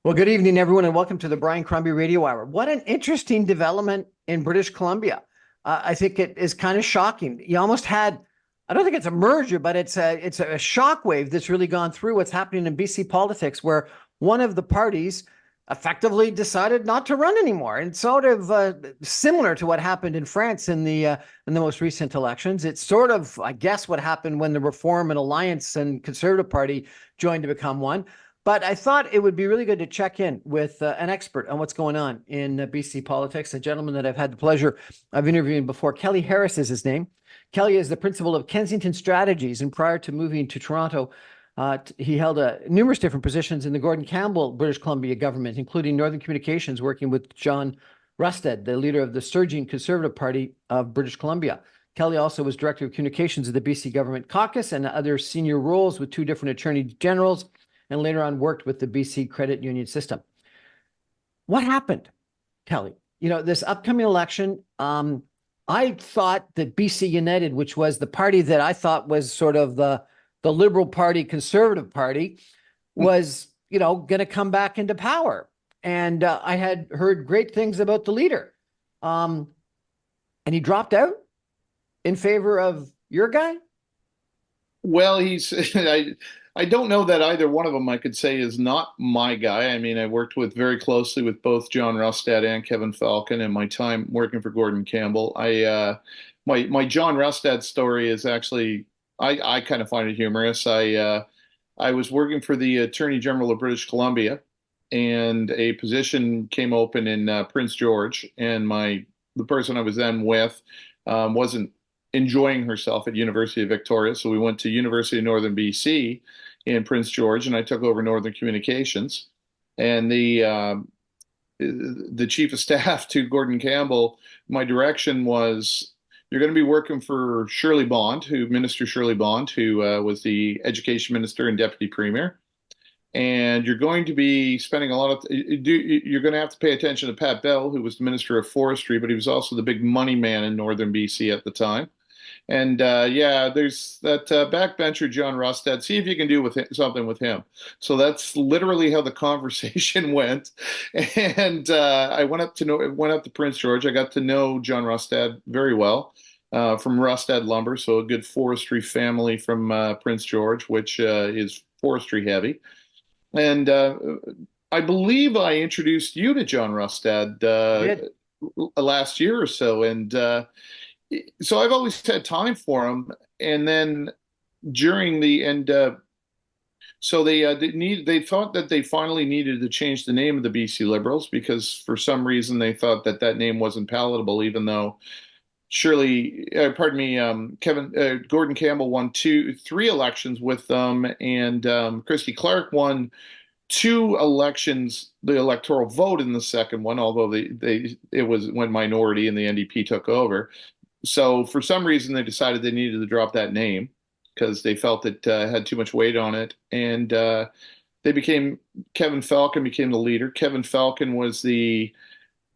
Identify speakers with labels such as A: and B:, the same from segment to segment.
A: Well, good evening, everyone, and welcome to the Brian Crombie Radio Hour. What an interesting development in British Columbia. I think it is kind of shocking. You almost had, I don't think it's a merger, but it's a shockwave that's really gone through what's happening in BC politics, where one of the parties effectively decided not to run anymore, and sort of similar to what happened in France in the most recent elections. It's sort of, I guess, what happened when the Reform and Alliance and Conservative Party joined to become one. But I thought it would be really good to check in with an expert on what's going on in BC politics, a gentleman that I've had the pleasure of interviewing before. Kelly Harris is his name. Kelly is the principal of Kensington Strategies, and prior to moving to Toronto, he held numerous different positions in the Gordon Campbell British Columbia government, including Northern Communications, working with John Rustad, the leader of the surging Conservative Party of British Columbia. Kelly also was director of communications of the BC Government Caucus and other senior roles with two different attorney generals, and later on worked with the BC credit union system. What happened, Kelly? This upcoming election, I thought that BC United, which was the party that I thought was sort of the Liberal Party, Conservative Party, was, going to come back into power. And I had heard great things about the leader. And he dropped out in favor of your guy?
B: Well, I don't know that either one of them I could say is not my guy. I mean, I worked with very closely with both John Rustad and Kevin Falcon in my time working for Gordon Campbell. My John Rustad story is actually I kind of find it humorous. I was working for the Attorney General of British Columbia, and a position came open in Prince George, and the person I was then with wasn't enjoying herself at University of Victoria. So we went to University of Northern BC in Prince George, and I took over Northern Communications. And the chief of staff to Gordon Campbell, my direction was, you're going to be working for Shirley Bond, Minister Shirley Bond, who was the education minister and deputy premier. And you're going to be spending a lot of, you're going to have to pay attention to Pat Bell, who was the Minister of Forestry, but he was also the big money man in Northern BC at the time. And yeah, there's that backbencher John Rustad. See if you can do something with him. So that's literally how the conversation went. And I went up to Prince George. I got to know John Rustad very well from Rustad Lumber, so a good forestry family from Prince George, which is forestry heavy. And I believe I introduced you to John Rustad last year or so, and so I've always had time for him. And then during the end, so they thought that they finally needed to change the name of the BC Liberals because for some reason they thought that that name wasn't palatable, even though Gordon Campbell won three elections with them, and Christy Clark won two elections, the electoral vote in the second one, although it went minority and the NDP took over. So for some reason, they decided they needed to drop that name because they felt it had too much weight on it. And Kevin Falcon became the leader. Kevin Falcon was he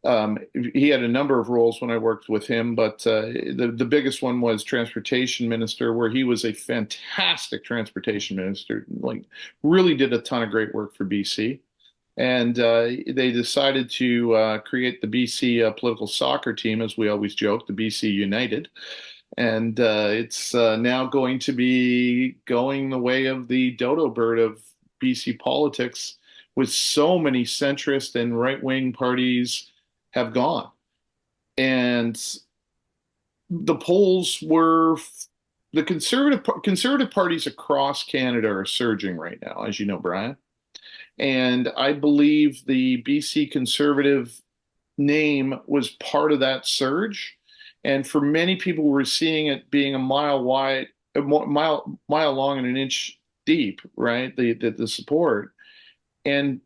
B: had a number of roles when I worked with him, but the biggest one was transportation minister, where he was a fantastic transportation minister, like really did a ton of great work for BC. And they decided to create the BC political soccer team, as we always joke, the BC United. And it's now going to be going the way of the dodo bird of BC politics, with so many centrist and right-wing parties have gone. And the polls were the conservative parties across Canada are surging right now, as you know, Brian. And I believe the BC Conservative name was part of that surge. And for many people, we're seeing it being a mile wide, a mile long and an inch deep, right? The support. And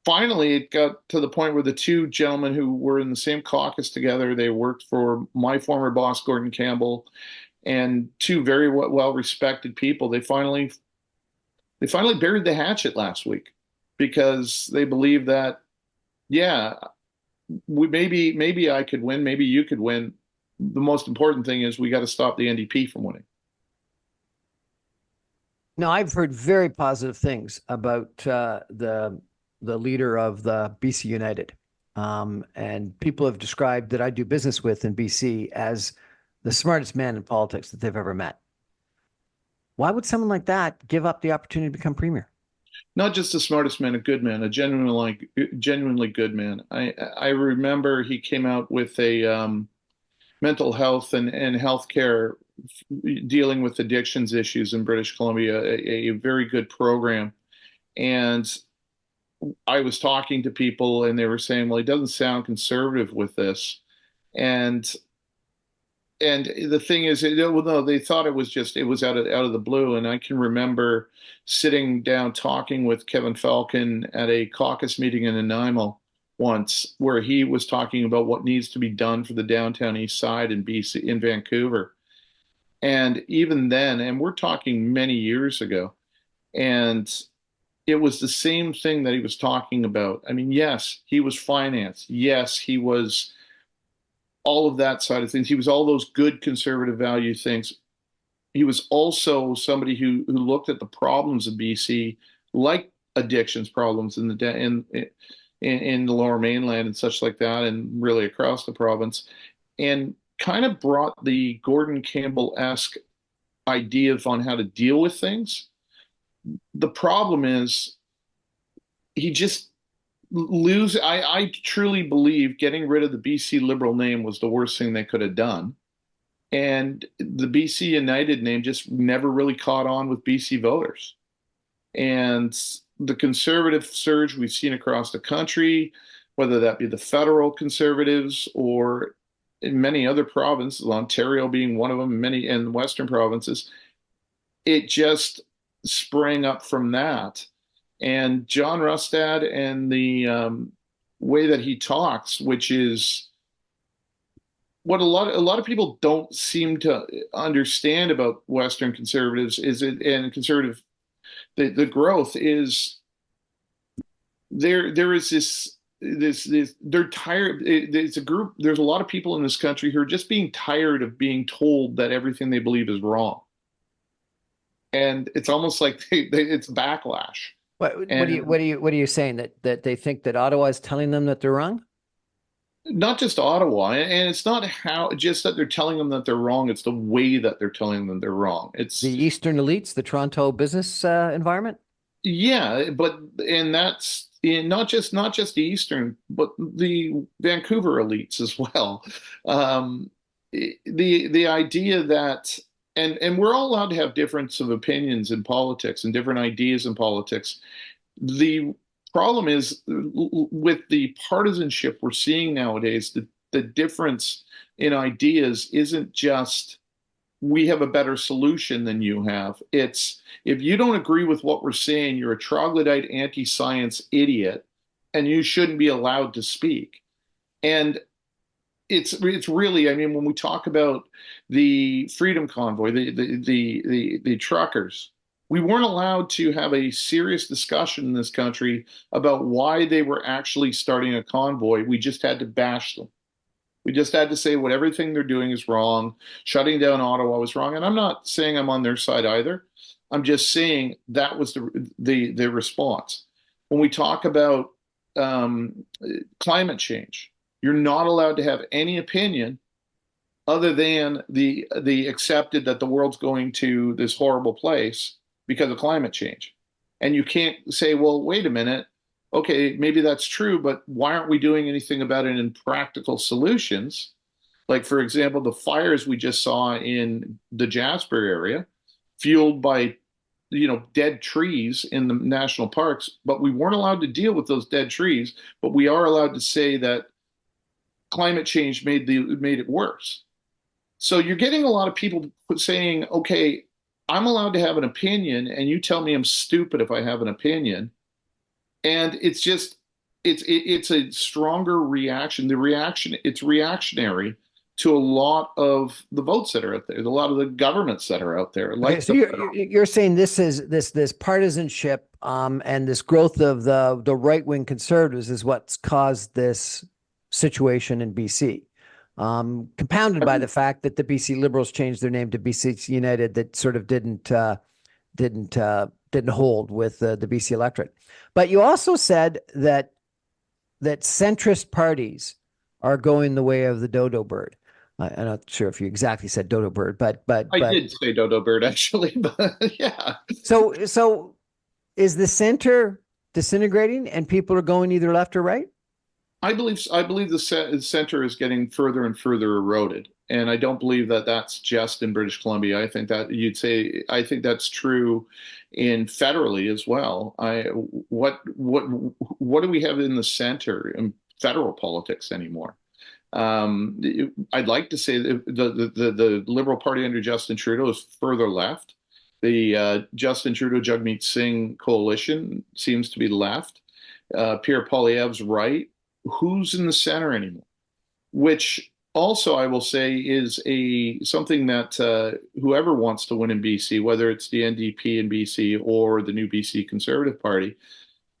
B: finally, it got to the point where the two gentlemen who were in the same caucus together, they worked for my former boss, Gordon Campbell, and two very well respected people. They finally buried the hatchet last week because they believe that, yeah, maybe I could win, maybe you could win. The most important thing is we got to stop the NDP from winning.
A: Now, I've heard very positive things about the the leader of the BC United. And people have described that I do business with in BC as the smartest man in politics that they've ever met. Why would someone like that give up the opportunity to become premier?
B: Not just the smartest man, a good man, a genuinely good man. I remember he came out with a mental health and healthcare dealing with addictions issues in British Columbia, a very good program. And I was talking to people and they were saying, well, he doesn't sound conservative with this. And the thing is, well, no, they thought it was out of the blue. And I can remember sitting down talking with Kevin Falcon at a caucus meeting in Nanaimo once, where he was talking about what needs to be done for the downtown east side in BC, in Vancouver. And even then, and we're talking many years ago, and it was the same thing that he was talking about. I mean, yes, he was finance. Yes, he was all of that side of things. He was all those good conservative value things. He was also somebody who looked at the problems of BC, like addictions problems in the Lower Mainland and such like that, and really across the province, and kind of brought the Gordon Campbell-esque ideas on how to deal with things. The problem is he just I truly believe getting rid of the BC Liberal name was the worst thing they could have done. And the BC United name just never really caught on with BC voters. And the conservative surge we've seen across the country, whether that be the federal conservatives or in many other provinces, Ontario being one of them, many in Western provinces, it just sprang up from that. And John Rustad and the way that he talks, which is what a lot of people don't seem to understand about Western conservatives, and conservative the growth is there is this they're tired. It's a group. There's a lot of people in this country who are just being tired of being told that everything they believe is wrong, and it's almost like it's backlash.
A: What are you saying, that they think that Ottawa is telling them that they're wrong?
B: Not just Ottawa, and it's not how just that they're telling them that they're wrong. It's the way that they're telling them they're wrong.
A: The Eastern elites, the Toronto business environment.
B: Yeah, but and that's not just the Eastern, but the Vancouver elites as well. The idea that and we're all allowed to have difference of opinions in politics and different ideas in politics. The problem is with the partisanship we're seeing nowadays, the difference in ideas isn't just we have a better solution than you have. It's if you don't agree with what we're saying, you're a troglodyte anti-science idiot, and you shouldn't be allowed to speak. And it's really, I mean, when we talk about the Freedom Convoy, the truckers, we weren't allowed to have a serious discussion in this country about why they were actually starting a convoy. We just had to bash them. We just had to say what everything they're doing is wrong. Shutting down Ottawa was wrong. And I'm not saying I'm on their side either. I'm just saying that was the response. When we talk about climate change, you're not allowed to have any opinion other than the accepted that the world's going to this horrible place because of climate change. And you can't say, well, wait a minute. Okay, maybe that's true, but why aren't we doing anything about it in practical solutions? Like, for example, the fires we just saw in the Jasper area, fueled by, dead trees in the national parks, but we weren't allowed to deal with those dead trees, but we are allowed to say that climate change made it worse. So you're getting a lot of people saying, okay, I'm allowed to have an opinion, and you tell me I'm stupid if I have an opinion. And it's just it's a stronger reaction. It's reactionary to a lot of the votes that are out there, a lot of the governments that are out there.
A: Like, so you're saying this partisanship and this growth of the right-wing conservatives is what's caused this situation in BC, compounded by the fact that the BC Liberals changed their name to BC United, that sort of didn't didn't hold with the BC electorate. But you also said that centrist parties are going the way of the dodo bird. I'm not sure if you exactly said dodo bird,
B: I did say dodo bird actually, but yeah.
A: so is the center disintegrating and people are going either left or right?
B: I believe the center is getting further and further eroded, and I don't believe that that's just in British Columbia. I think that's true in federally as well. What do we have in the center in federal politics anymore? Um, I'd like to say that the Liberal Party under Justin Trudeau is further left. The Justin Trudeau Jagmeet Singh coalition seems to be left. Pierre Poilievre's right. Who's in the center anymore? Which also I will say is a something that whoever wants to win in BC, whether it's the NDP in BC or the new BC Conservative Party,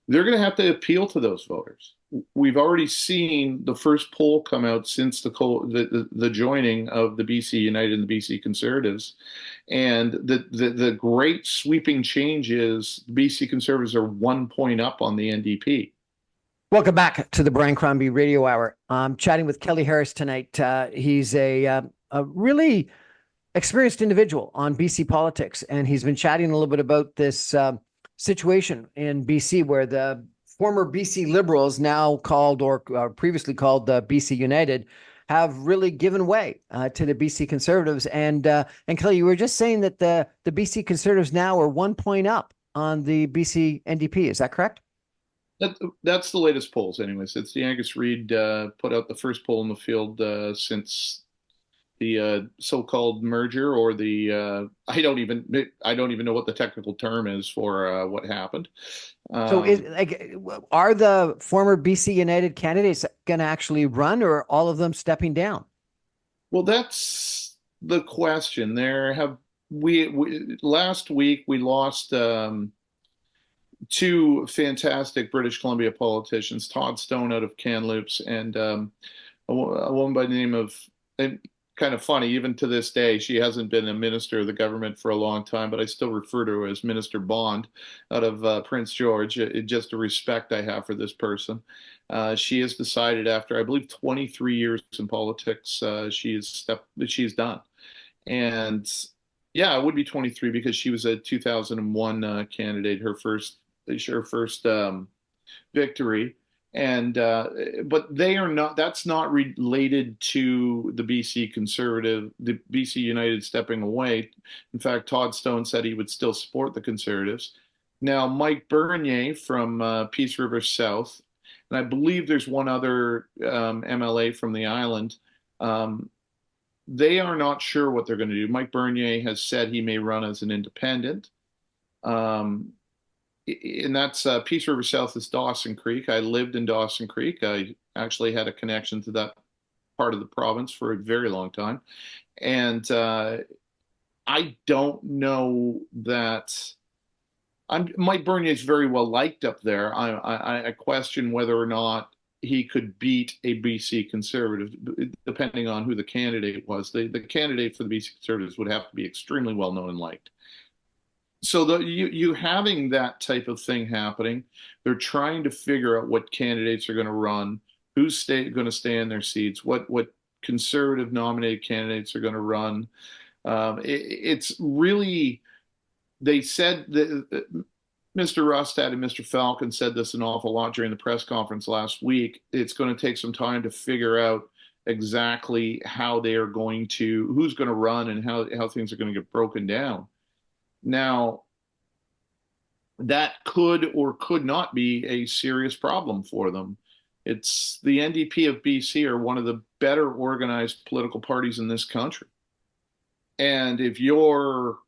B: they're going to have to appeal to those voters. We've already seen the first poll come out since the joining of the BC United and the BC Conservatives, and the great sweeping change is the BC Conservatives are 1 point up on the NDP.
A: Welcome back to the Brian Crombie Radio Hour. I'm chatting with Kelly Harris tonight. He's a really experienced individual on BC politics, and he's been chatting a little bit about this situation in BC where the former BC Liberals, now called or previously called the BC United, have really given way to the BC Conservatives. And Kelly, you were just saying that the BC Conservatives now are 1 point up on the BC NDP. Is that correct?
B: That's the latest polls, anyways. It's the Angus Reid put out the first poll in the field since the so-called merger, or the I don't even know what the technical term is for what happened.
A: So, are the former BC United candidates going to actually run, or are all of them stepping down?
B: Well, that's the question. We last week we lost. Two fantastic British Columbia politicians, Todd Stone out of Kamloops, and a woman by the name of, and kind of funny, even to this day, she hasn't been a minister of the government for a long time, but I still refer to her as Minister Bond out of Prince George. Just the respect I have for this person. She has decided after, I believe, 23 years in politics, she's done. And yeah, it would be 23 because she was a 2001 candidate, her first victory, and but they are not. That's not related to the BC United stepping away. In fact, Todd Stone said he would still support the Conservatives. Now, Mike Bernier from Peace River South, and I believe there's one other MLA from the island. They are not sure what they're going to do. Mike Bernier has said he may run as an independent. And that's Peace River South is Dawson Creek. I lived in Dawson Creek. I actually had a connection to that part of the province for a very long time. And I don't know that Mike Bernier is very well liked up there. I question whether or not he could beat a BC Conservative, depending on who the candidate was. The candidate for the BC Conservatives would have to be extremely well known and liked. So you having that type of thing happening, they're trying to figure out what candidates are going to run, who's going to stay in their seats, what conservative nominated candidates are going to run. It's really, they said that Mr. Rustad and Mr. Falcon said this an awful lot during the press conference last week. It's going to take some time to figure out exactly how they are going to, who's going to run and how things are going to get broken down. Now, that could or could not be a serious problem for them. It's the NDP of BC are one of the better organized political parties in this country. And if you're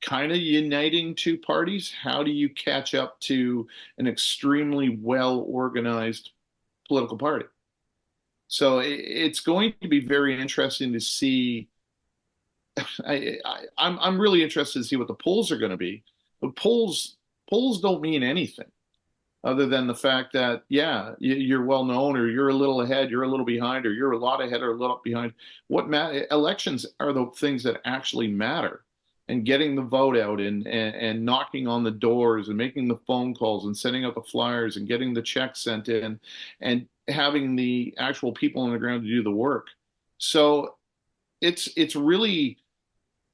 B: kind of uniting two parties, how do you catch up to an extremely well organized political party? So it's going to be very interesting to see. I'm really interested to see what the polls are going to be. But polls don't mean anything other than the fact that, yeah, you're well known, or you're a little ahead, you're a little behind, or you're a lot ahead or a little behind. Elections are the things that actually matter. and getting the vote out and knocking on the doors and making the phone calls and sending out the flyers and getting the checks sent in and having the actual people on the ground to do the work. So it's really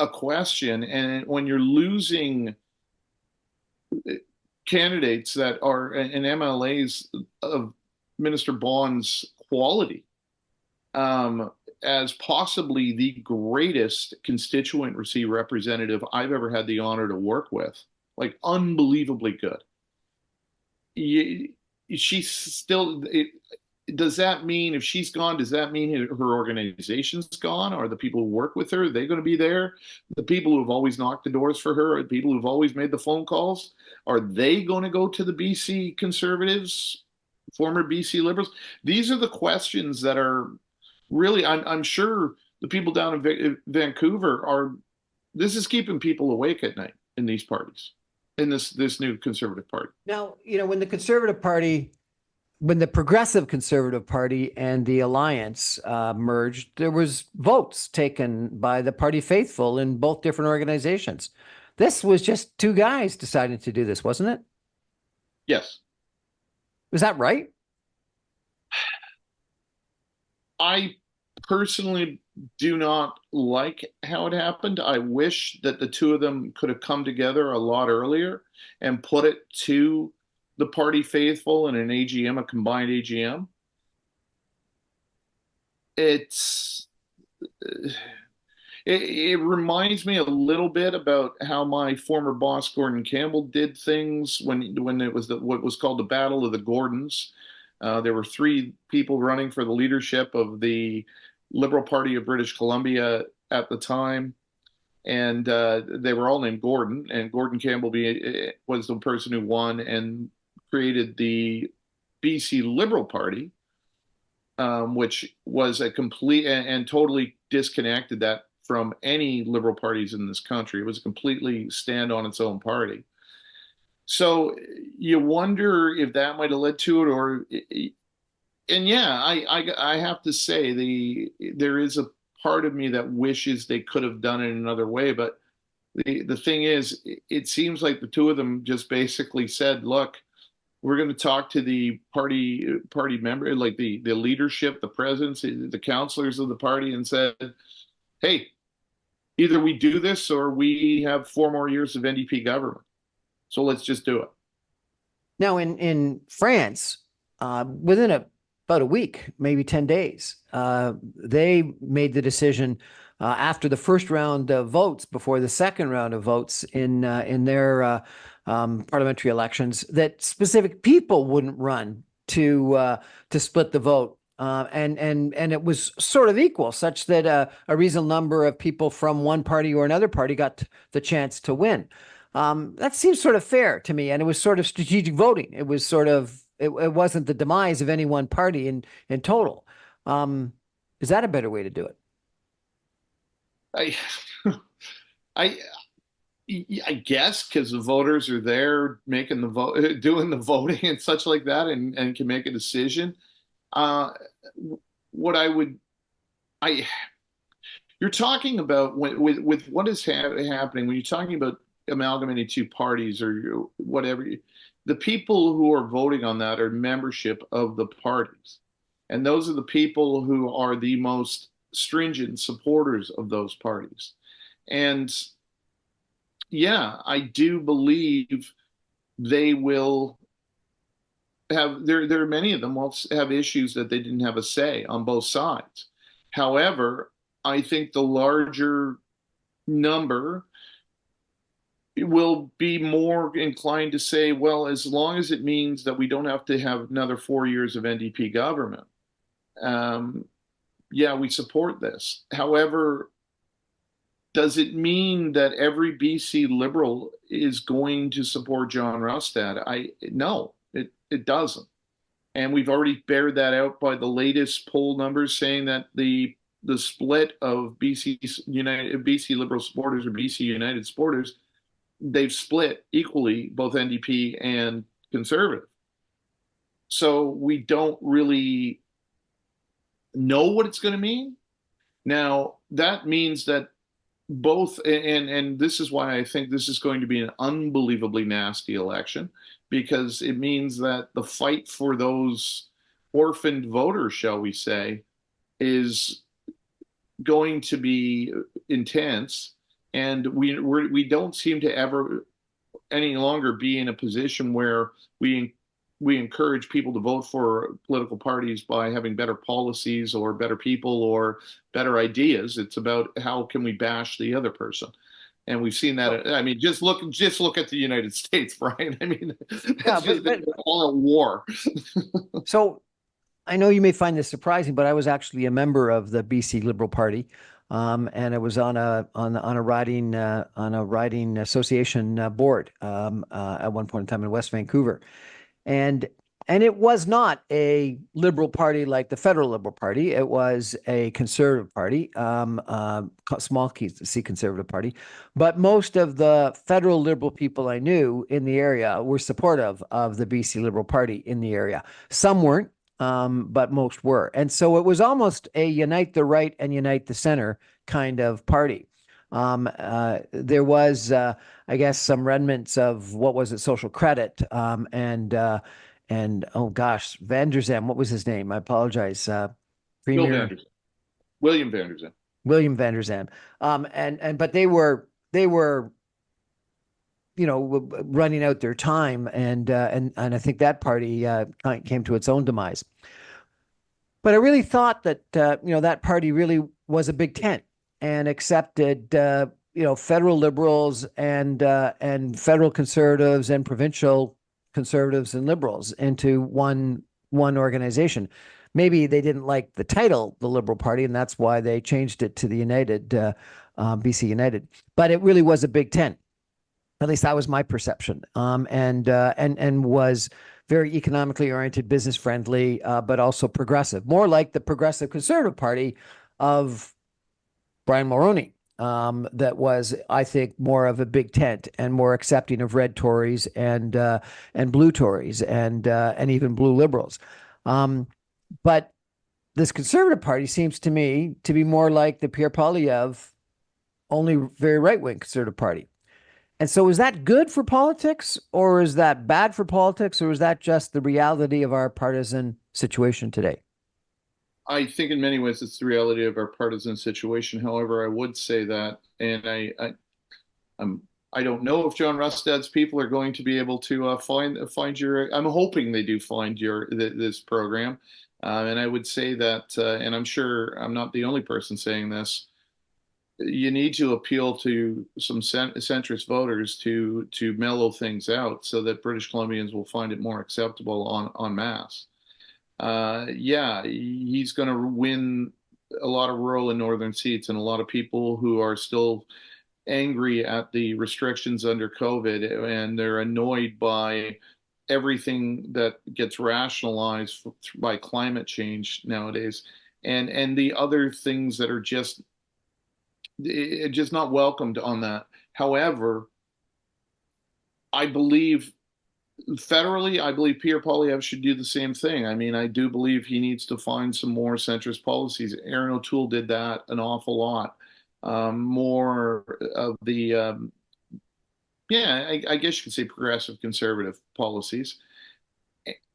B: a question. And when you're losing candidates that are and MLAs of Minister Bond's quality, as possibly the greatest constituency representative I've ever had the honor to work with, like unbelievably good. She's still, does that mean if she's gone, does that mean her organization's gone? Are the people who work with her, are they going to be there? The people who have always knocked the doors for her, the people who've always made the phone calls, are they going to go to the BC Conservatives, former BC Liberals? These are the questions that are really, I'm sure the people down in Vancouver are, this is keeping people awake at night in these parties, in this new Conservative Party.
A: Now, when the Conservative Party, when the Progressive Conservative Party and the Alliance merged, there was votes taken by the party faithful in both different organizations. This was just two guys deciding to do this, wasn't it?
B: Yes.
A: Was that right?
B: I personally do not like how it happened. I wish that the two of them could have come together a lot earlier and put it to the party faithful in an AGM, a combined AGM. It's it reminds me a little bit about how my former boss Gordon Campbell did things when it was what was called the Battle of the Gordons. There were three people running for the leadership of the Liberal Party of British Columbia at the time, and they were all named Gordon. And Gordon Campbell was the person who won and created the BC Liberal Party, which was a complete and totally disconnected that from any liberal parties in this country. It was a completely stand on its own party. So you wonder if that might have led to it, or and yeah, I have to say there is a part of me that wishes they could have done it another way. But the thing is, it seems like the two of them just basically said, "Look, we're going to talk to the party member, like the leadership, the presidents, the councillors of the party, and said, hey, either we do this or we have 4 more years of NDP government. So let's just do it."
A: Now, in France, within about a week, maybe 10 days, they made the decision after the first round of votes, before the second round of votes in their parliamentary elections, that specific people wouldn't run to split the vote. And it was sort of equal, such that a reasonable number of people from one party or another party got the chance to win. That seems sort of fair to me, and it was sort of strategic voting. It was sort of it wasn't the demise of any one party in total. Is that a better way to do it?
B: I I I guess because the voters are there making the vote, doing the voting and such like that, and can make a decision. Uh, what I would, I you're talking about with what is happening when you're talking about amalgamating two parties or whatever. The people who are voting on that are membership of the parties, and those are the people who are the most stringent supporters of those parties. And yeah, I do believe they will have there are many of them will have issues that they didn't have a say on both sides. However, I think the larger number will be more inclined to say, well, as long as it means that we don't have to have another 4 years of NDP government, yeah, we support this. However, does it mean that every BC Liberal is going to support John Rustad? No, it doesn't. And we've already bared that out by the latest poll numbers saying that the split of BC Liberal supporters or BC United supporters, they've split equally, both NDP and Conservative. So we don't really know what it's going to mean. Now, that means that both, and this is why I think this is going to be an unbelievably nasty election, because it means that the fight for those orphaned voters, shall we say, is going to be intense, and we don't seem to ever any longer be in a position where we encourage people to vote for political parties by having better policies or better people or better ideas. It's about how can we bash the other person. And we've seen
A: Well,
B: that. I mean, just look at the United States, Brian. I mean,
A: yeah,
B: it's just,
A: but
B: they're all at war.
A: so I know you may find this surprising, but I was actually a member of the BC Liberal Party, and I was on a riding association board at one point in time in West Vancouver, and it was not a liberal party like the federal Liberal Party. It was a conservative party, small C conservative party, but most of the federal liberal people I knew in the area were supportive of the BC Liberal Party in the area. Some weren't, but most were. And so it was almost a unite the right and unite the center kind of party. There was, I guess, some remnants of what was it, social credit, and oh gosh, Van der Zem, what was his name? I apologize.
B: Bill
A: Premier
B: Vanderson, William Vanderson.
A: William Van der Zem. And but they were running out their time, and I think that party came to its own demise. But I really thought that that party really was a big tent and accepted federal liberals and federal conservatives and provincial conservatives and liberals into one organization. Maybe they didn't like the title, the Liberal Party, and that's why they changed it to the United BC United. But it really was a big tent. At least that was my perception. And was very economically oriented, business friendly, but also progressive, more like the Progressive Conservative Party of Brian Mulroney. That was, I think, more of a big tent and more accepting of red Tories and blue Tories and even blue liberals. But this Conservative Party seems to me to be more like the Pierre Poilievre, only very right wing Conservative Party. And so is that good for politics or is that bad for politics or is that just the reality of our partisan situation today?
B: I think in many ways it's the reality of our partisan situation. However, I would say that, and I'm I don't know if John Rustad's people are going to be able to find your. I'm hoping they do find this program, and I would say that, and I'm sure I'm not the only person saying this. You need to appeal to some centrist voters to mellow things out so that British Columbians will find it more acceptable on masse. Yeah, he's going to win a lot of rural and northern seats, and a lot of people who are still angry at the restrictions under COVID, and they're annoyed by everything that gets rationalized by climate change nowadays, and the other things that are just not welcomed on that. However, I believe federally, I believe Pierre Poilievre should do the same thing. I mean, I do believe he needs to find some more centrist policies. Aaron O'Toole did that an awful lot. More of the, yeah, I guess you could say progressive conservative policies.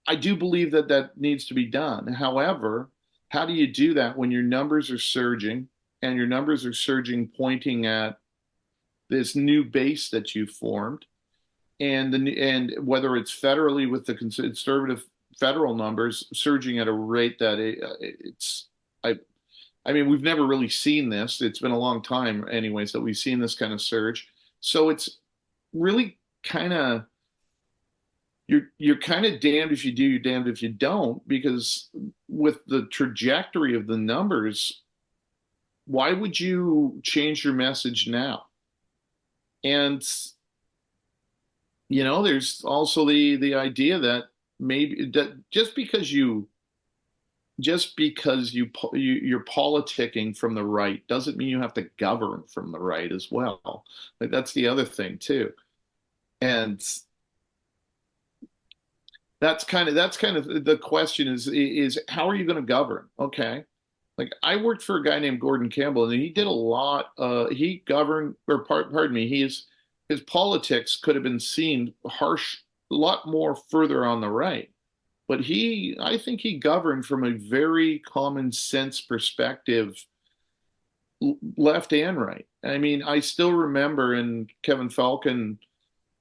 B: I do believe that that needs to be done. However, how do you do that when your numbers are surging and your numbers are surging pointing at this new base that you formed? And whether it's federally with the conservative federal numbers surging at a rate that it's I I mean we've never really seen this. It's been a long time anyways that we've seen this kind of surge. So it's really kind of you're kind of damned if you do, you're damned if you don't, because with the trajectory of the numbers, why would you change your message now? And there's also the idea that maybe that you're politicking from the right doesn't mean you have to govern from the right as well. Like that's the other thing too. And that's kind of the question is how are you going to govern? Okay. Like I worked for a guy named Gordon Campbell, and he did a lot. He governed, or pardon me, his politics could have been seen harsh, a lot more further on the right. But I think he governed from a very common sense perspective, left and right. I mean, I still remember, and Kevin Falcon,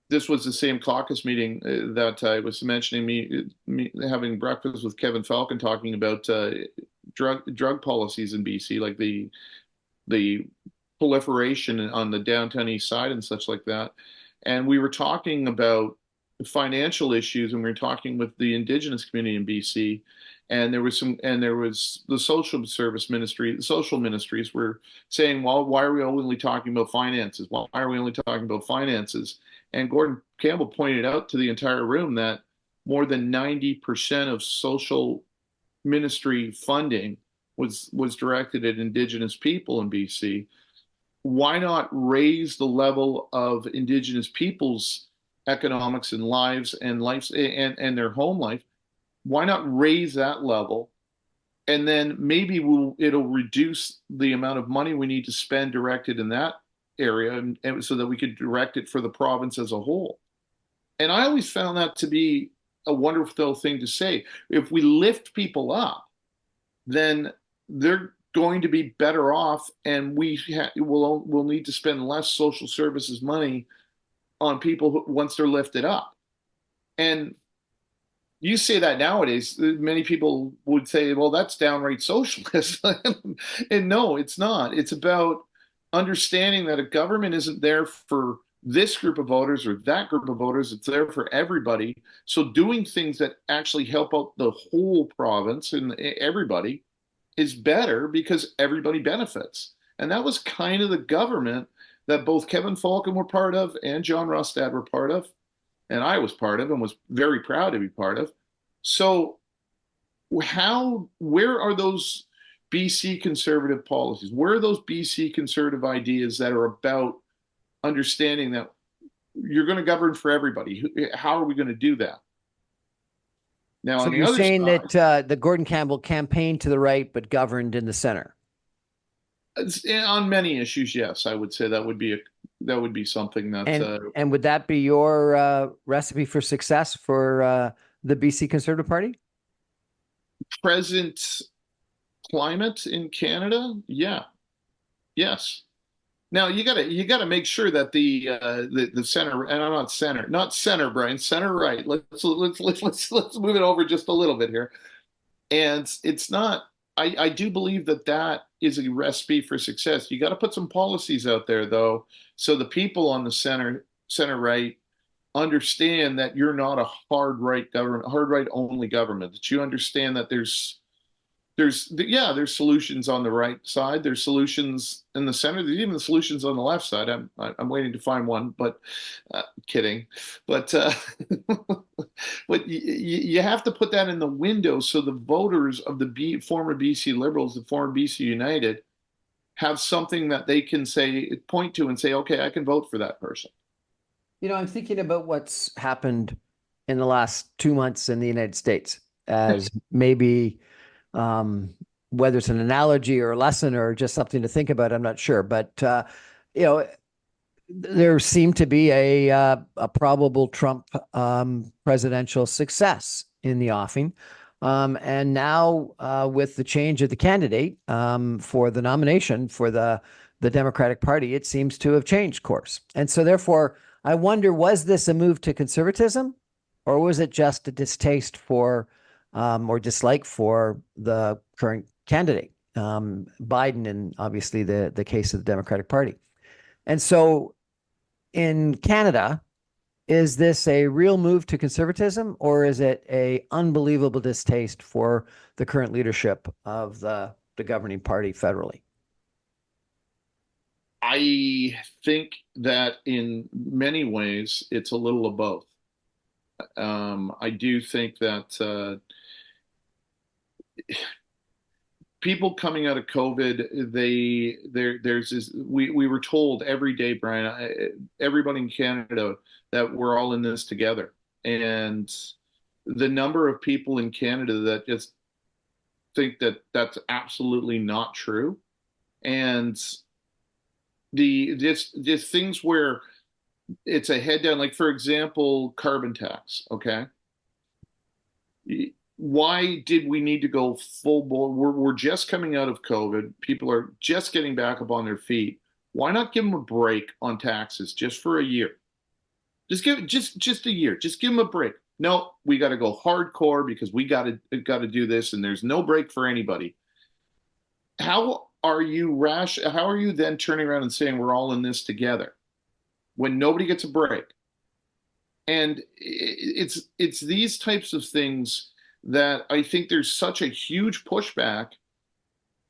B: this was the same caucus meeting that I was mentioning, me having breakfast with Kevin Falcon talking about drug policies in BC, like the proliferation on the downtown east side and such like that. And we were talking about financial issues, and we were talking with the Indigenous community in BC. And there was the social service ministry, the social ministries were saying, well, why are we only talking about finances? Why are we only talking about finances? And Gordon Campbell pointed out to the entire room that more than 90% of social ministry funding was directed at Indigenous people in BC. Why not raise the level of Indigenous people's economics and lives and and their home life? Why not raise that level? And then maybe it'll reduce the amount of money we need to spend directed in that area, and so that we could direct it for the province as a whole. And I always found that to be a wonderful thing to say. If we lift people up, then they're going to be better off, and we'll need to spend less social services money on people once they're lifted up. And you say that nowadays, many people would say, well, that's downright socialist. And no, it's not. It's about understanding that a government isn't there for this group of voters or that group of voters. It's there for everybody. So doing things that actually help out the whole province and everybody is better, because everybody benefits. And that was kind of the government that both Kevin Falcon were part of and John Rostad were part of, and I was part of and was very proud to be part of. So where are those BC conservative policies? Where are those BC conservative ideas that are about understanding that you're going to govern for everybody? How are we going to do that? Now,
A: So
B: on the
A: you're
B: other
A: saying
B: side,
A: that the Gordon Campbell campaigned to the right but governed in the center.
B: on many issues, yes, I would say that would be something that
A: And would that be your recipe for success for the BC Conservative Party?
B: present climate in Canada, yeah, yes. Now you gotta make sure that the center, and I'm not center, Brian, center right. Let's move it over just a little bit here. And it's not. I do believe that that is a recipe for success. You got to put some policies out there though, so the people on the center right understand that you're not a hard right government, hard right only government. That you understand that there's solutions on the right side, there's solutions in the center, there's even solutions on the left side. I'm waiting to find one, but kidding. But but you have to put that in the window so the voters of the former BC Liberals, the former BC United, have something that they can point to and say, okay, I can vote for that person.
A: I'm thinking about what's happened in the last 2 months in the United States as maybe whether it's an analogy or a lesson or just something to think about, I'm not sure. But you know, there seemed to be a probable Trump presidential success in the offing. And now with the change of the candidate for the nomination for the Democratic Party, it seems to have changed course. And so therefore, I wonder, was this a move to conservatism, or was it just a distaste for or dislike for the current candidate, Biden, and obviously the case of the Democratic Party? And so in Canada, is this a real move to conservatism, or is it a unbelievable distaste for the current leadership of the governing party federally?
B: I think that in many ways it's a little of both. I do think that people coming out of COVID, there's this. We were told every day, Brian, everybody in Canada, that we're all in this together, and the number of people in Canada that just think that that's absolutely not true. And the just things where it's a head down, like for example, carbon tax. Okay, why did we need to go full bore? We're just coming out of COVID. People are just getting back up on their feet. Why not give them a break on taxes just for a year? Just a year. Just give them a break. No, we got to go hardcore because we got to do this, and there's no break for anybody. How are you rash? How are you then turning around and saying we're all in this together when nobody gets a break? And it's these types of things that I think there's such a huge pushback.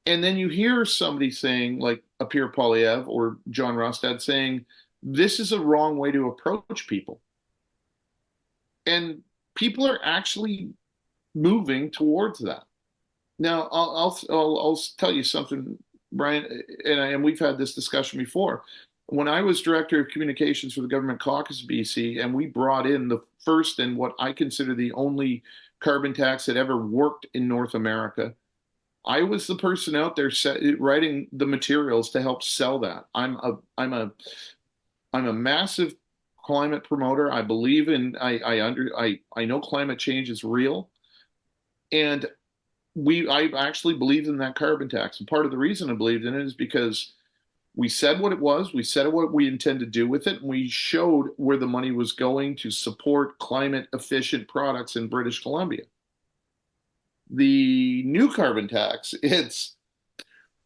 B: And then you hear somebody saying, like a Pierre Poilievre or John Rostad saying, this is a wrong way to approach people. And people are actually moving towards that. Now, I'll tell you something, Brian, and we've had this discussion before. When I was director of communications for the Government Caucus of BC, and we brought in the first and what I consider the only carbon tax that ever worked in North America, I was the person out there writing the materials to help sell that. I'm a massive climate promoter. I believe in I know climate change is real, and I actually believed in that carbon tax. And part of the reason I believed in it is because we said what it was, we said what we intend to do with it, and we showed where the money was going to support climate efficient products in British Columbia. The new carbon tax, it's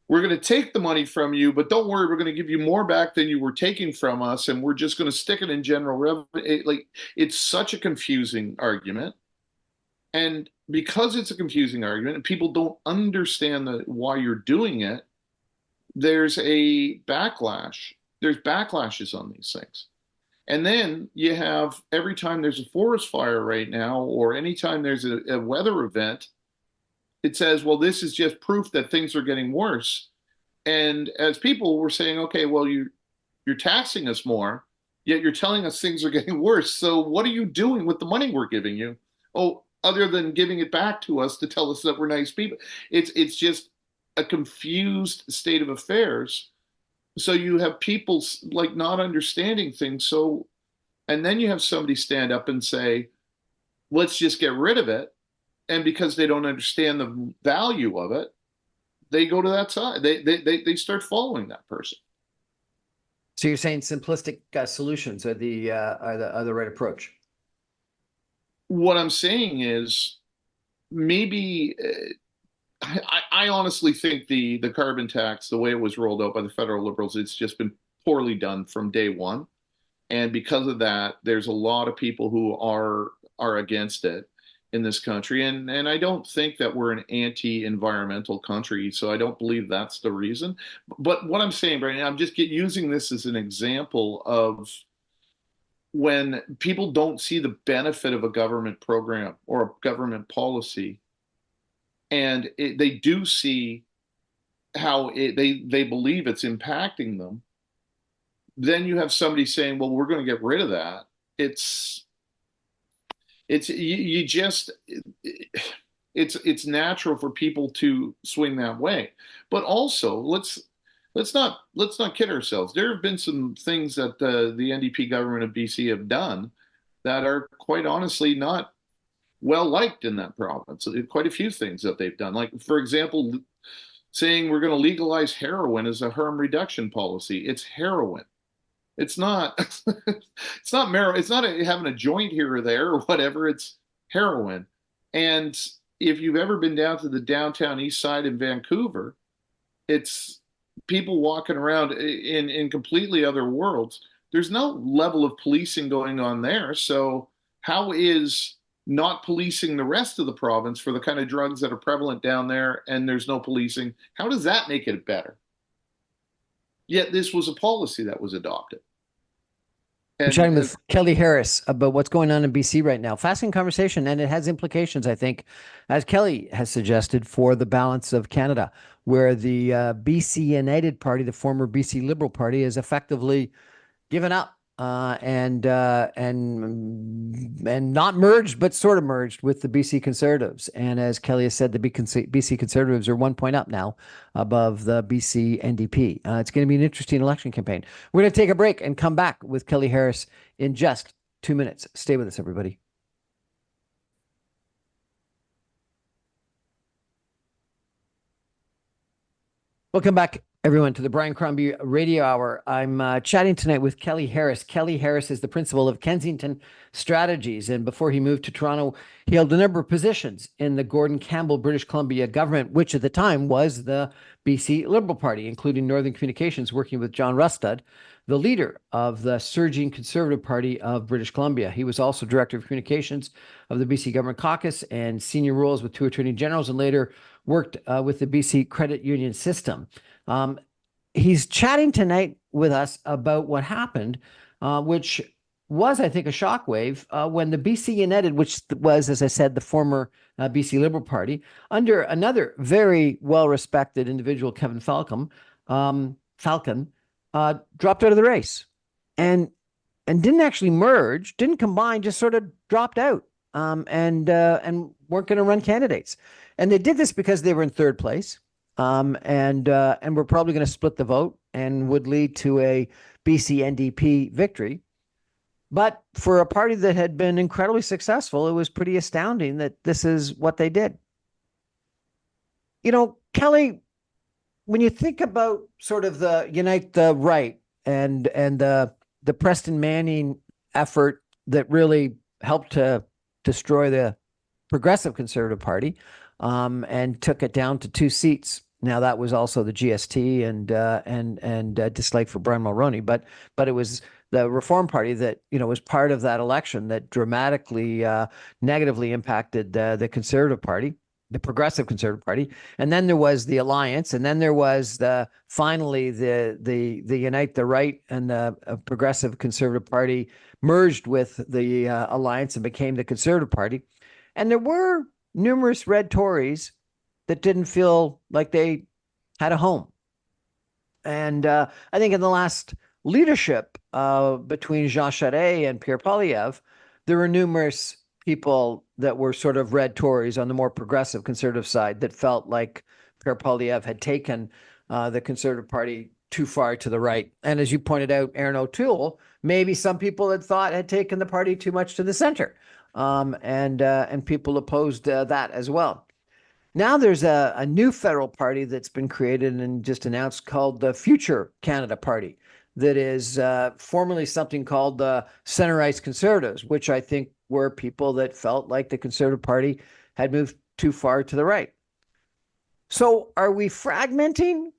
B: we're going to take the money from you, but don't worry, we're going to give you more back than you were taking from us, and we're just going to stick it in general revenue. Like, it's such a confusing argument. And because it's a confusing argument and people don't understand why you're doing it, there's a backlash. There's backlashes on these things. And then you have every time there's a forest fire right now, or anytime there's a weather event, it says, well, this is just proof that things are getting worse. And as people were saying, okay, well, you're taxing us more, yet you're telling us things are getting worse. So what are you doing with the money we're giving you? Oh, other than giving it back to us to tell us that we're nice people. It's just a confused state of affairs. So you have people like not understanding things. So, and then you have somebody stand up and say, let's just get rid of it. And because they don't understand the value of it, they go to that side. They start following that person.
A: So you're saying simplistic solutions are the right approach?
B: What I'm saying is maybe I honestly think the carbon tax, the way it was rolled out by the federal Liberals, it's just been poorly done from day one. And because of that, there's a lot of people who are against it in this country. And I don't think that we're an anti-environmental country, so I don't believe that's the reason. But what I'm saying, Brian, I'm just using this as an example of when people don't see the benefit of a government program or a government policy, and they do see how they believe it's impacting them, then you have somebody saying, well, we're going to get rid of that. You just it's natural for people to swing that way. But also, let's not kid ourselves. There have been some things that the NDP government of BC have done that are quite honestly not well liked in that province. Quite a few things that they've done, like for example, saying we're going to legalize heroin as a harm reduction policy. It's heroin. It's not it's not marijuana. It's not having a joint here or there or whatever. It's heroin. And if you've ever been down to the downtown east side in Vancouver, it's people walking around in completely other worlds. There's no level of policing going on there. So how is not policing the rest of the province for the kind of drugs that are prevalent down there, and there's no policing? How does that make it better? Yet this was a policy that was adopted.
A: We're chatting with Kelly Harris about what's going on in BC right now. Fascinating conversation, and it has implications, I think, as Kelly has suggested, for the balance of Canada, where the BC United Party, the former BC Liberal Party, has effectively given up and not merged, but sort of merged with the BC Conservatives. And as Kelly has said, the BC Conservatives are 1 point up now above the BC NDP. It's going to be an interesting election campaign. We're going to take a break and come back with Kelly Harris in just 2 minutes. Stay with us, everybody. Welcome back, everyone, to the Brian Crombie Radio Hour. I'm chatting tonight with Kelly Harris. Kelly Harris is the principal of Kensington Strategies. And before he moved to Toronto, he held a number of positions in the Gordon Campbell British Columbia government, which at the time was the BC Liberal Party, including Northern Communications, working with John Rustad, the leader of the surging Conservative Party of British Columbia. He was also director of communications of the BC Government Caucus and senior roles with two attorney generals, and later worked with the BC credit union system. He's chatting tonight with us about what happened, which was, I think, a shockwave when the BC United, which was, as I said, the former BC Liberal Party, under another very well-respected individual, Kevin Falcon, dropped out of the race and didn't actually merge, didn't combine, just sort of dropped out and weren't going to run candidates. And they did this because they were in third place, and were probably going to split the vote and would lead to a BC NDP victory. But for a party that had been incredibly successful, it was pretty astounding that this is what they did. You know, Kelly, when you think about sort of the Unite the Right and the Preston Manning effort that really helped to destroy the Progressive Conservative Party, and took it down to 2 seats. Now that was also the GST and dislike for Brian Mulroney, but it was the Reform Party that was part of that election that dramatically negatively impacted the Conservative Party, the Progressive Conservative Party, and then there was the Alliance, and then there was finally the Unite the Right, and the Progressive Conservative Party merged with the Alliance and became the Conservative Party, and there were numerous red Tories that didn't feel like they had a home. And I think in the last leadership between Jean Charest and Pierre Poilievre, there were numerous people that were sort of red Tories on the more progressive Conservative side that felt like Pierre Poilievre had taken the Conservative Party too far to the right. And as you pointed out, Aaron O'Toole, maybe some people had taken the party too much to the center. And people opposed that as well. Now there's a new federal party that's been created and just announced called the Future Canada Party, that is formerly something called the Center-Right Conservatives, which I think were people that felt like the Conservative Party had moved too far to the right. So are we fragmenting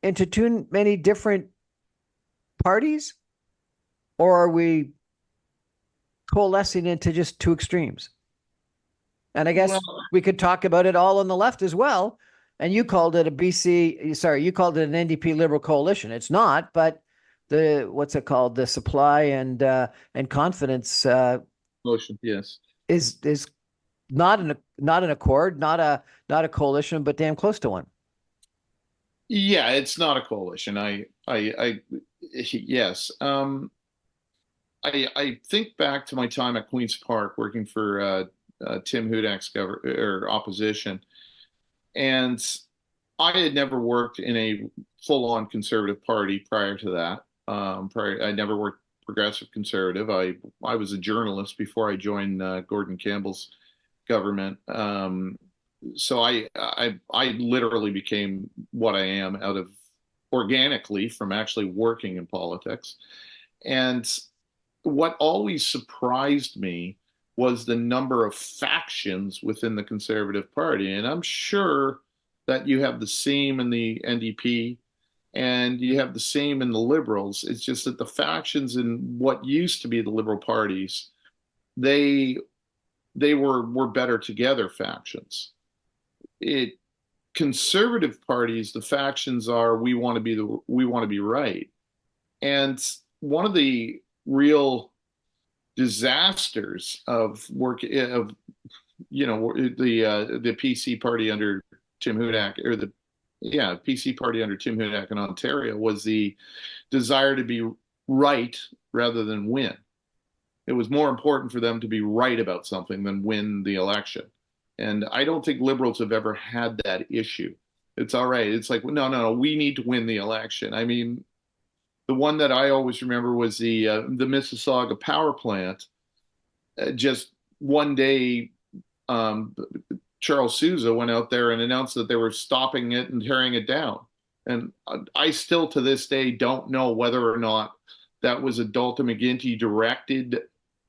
A: into too many different parties, or are we coalescing into just two extremes? And I guess we could talk about it all on the left as well. And you called it you called it an NDP Liberal coalition. It's not, but what's it called? The supply and confidence
B: motion, yes,
A: is not an accord, not a coalition, but damn close to one.
B: Yeah, it's not a coalition. Yes. I think back to my time at Queen's Park working for Tim Hudak's opposition, and I had never worked in a full-on conservative party prior to that. I never worked progressive conservative. I was a journalist before I joined Gordon Campbell's government. So I literally became what I am out of organically from actually working in politics. And what always surprised me was the number of factions within the Conservative Party. And I'm sure that you have the same in the NDP and you have the same in the Liberals. It's just that the factions in what used to be the Liberal parties, they were better together factions. Conservative parties, the factions are we want to be right. And one of the real disasters of the PC party under Tim Hudak, or the PC party under Tim Hudak in Ontario, was the desire to be right rather than win. It was more important for them to be right about something than win the election. And I don't think liberals have ever had that issue. It's all right. It's like, no, no, no, we need to win the election. I mean, the one that I always remember was the Mississauga power plant. Just one day, um, Charles Sousa went out there and announced that they were stopping it and tearing it down. And I still to this day don't know whether or not that was a Dalton McGuinty directed